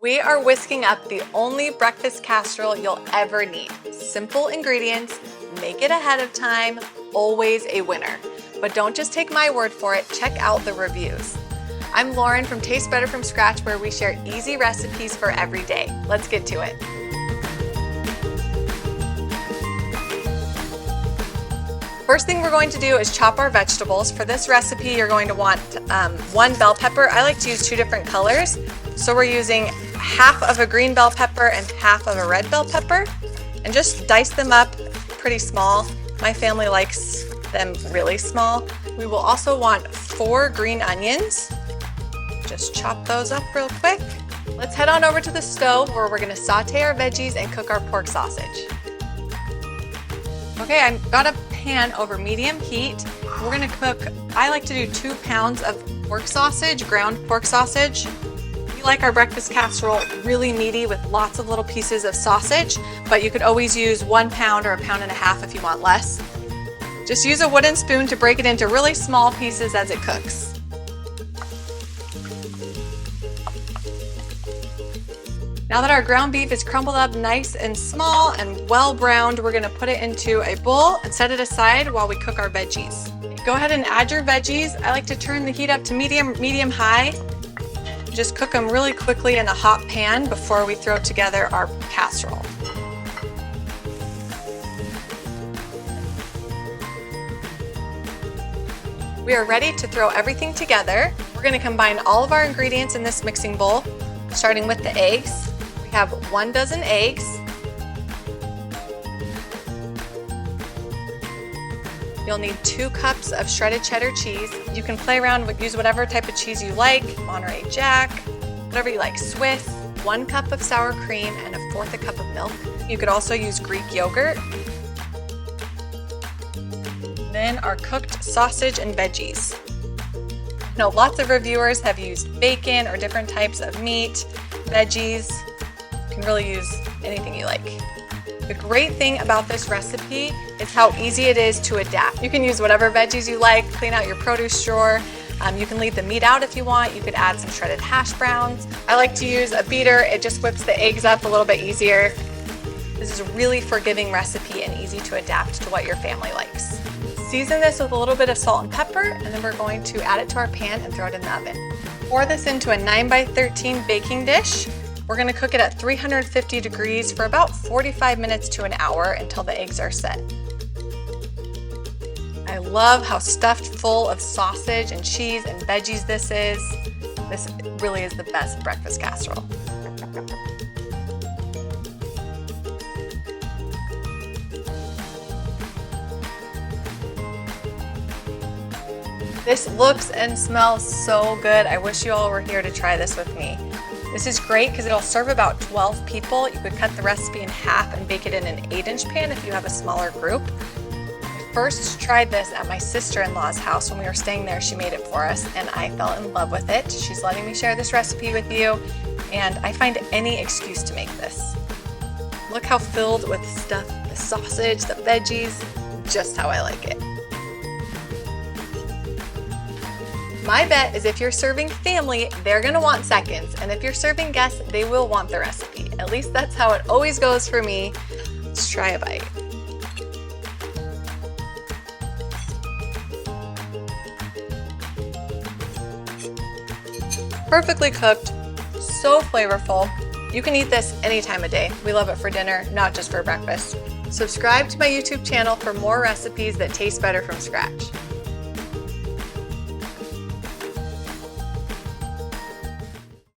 We are whisking up the only breakfast casserole you'll ever need. Simple ingredients, make it ahead of time, always a winner. But don't just take my word for it, check out the reviews. I'm Lauren from Taste Better from Scratch, where we share easy recipes for every day. Let's get to it. First thing we're going to do is chop our vegetables. For this recipe, you're going to want one bell pepper. I like to use two different colors. So we're using half of a green bell pepper and half of a red bell pepper. And just dice them up pretty small. My family likes them really small. We will also want 4 green onions. Just chop those up real quick. Let's head on over to the stove where we're gonna saute our veggies and cook our pork sausage. Okay, I've got a pan over medium heat. We're gonna cook, I like to do 2 pounds of pork sausage, ground pork sausage. We like our breakfast casserole really meaty with lots of little pieces of sausage, but you could always use 1 pound or 1.5 pounds if you want less. Just use a wooden spoon to break it into really small pieces as it cooks. Now that our ground beef is crumbled up nice and small and well browned, we're gonna put it into a bowl and set it aside while we cook our veggies. Go ahead and add your veggies. I like to turn the heat up to medium high. Just cook them really quickly in a hot pan before we throw together our casserole. We are ready to throw everything together. We're gonna combine all of our ingredients in this mixing bowl, starting with the eggs. We have 1 dozen eggs. You'll need 2 cups of shredded cheddar cheese. You can play around with, use whatever type of cheese you like, Monterey Jack, whatever you like, Swiss. 1 cup of sour cream and 1/4 cup of milk. You could also use Greek yogurt. Then our cooked sausage and veggies. Now, lots of reviewers have used bacon or different types of meat, veggies. You can really use anything you like. The great thing about this recipe is how easy it is to adapt. You can use whatever veggies you like, clean out your produce drawer. You can leave the meat out if you want. You could add some shredded hash browns. I like to use a beater. It just whips the eggs up a little bit easier. This is a really forgiving recipe and easy to adapt to what your family likes. Season this with a little bit of salt and pepper, and then we're going to add it to our pan and throw it in the oven. Pour this into a 9x13 baking dish. We're gonna cook it at 350 degrees for about 45 minutes to an hour until the eggs are set. I love how stuffed full of sausage and cheese and veggies this is. This really is the best breakfast casserole. This looks and smells so good. I wish you all were here to try this with me. This is great because it'll serve about 12 people. You could cut the recipe in half and bake it in an 8-inch pan if you have a smaller group. I first tried this at my sister-in-law's house when we were staying there. She made it for us and I fell in love with it. She's letting me share this recipe with you, and I find any excuse to make this. Look how filled with stuff, the sausage, the veggies, just how I like it. My bet is if you're serving family, they're gonna want seconds, and if you're serving guests, they will want the recipe. At least that's how it always goes for me. Let's try a bite. Perfectly cooked, so flavorful. You can eat this any time of day. We love it for dinner, not just for breakfast. Subscribe to my YouTube channel for more recipes that taste better from scratch.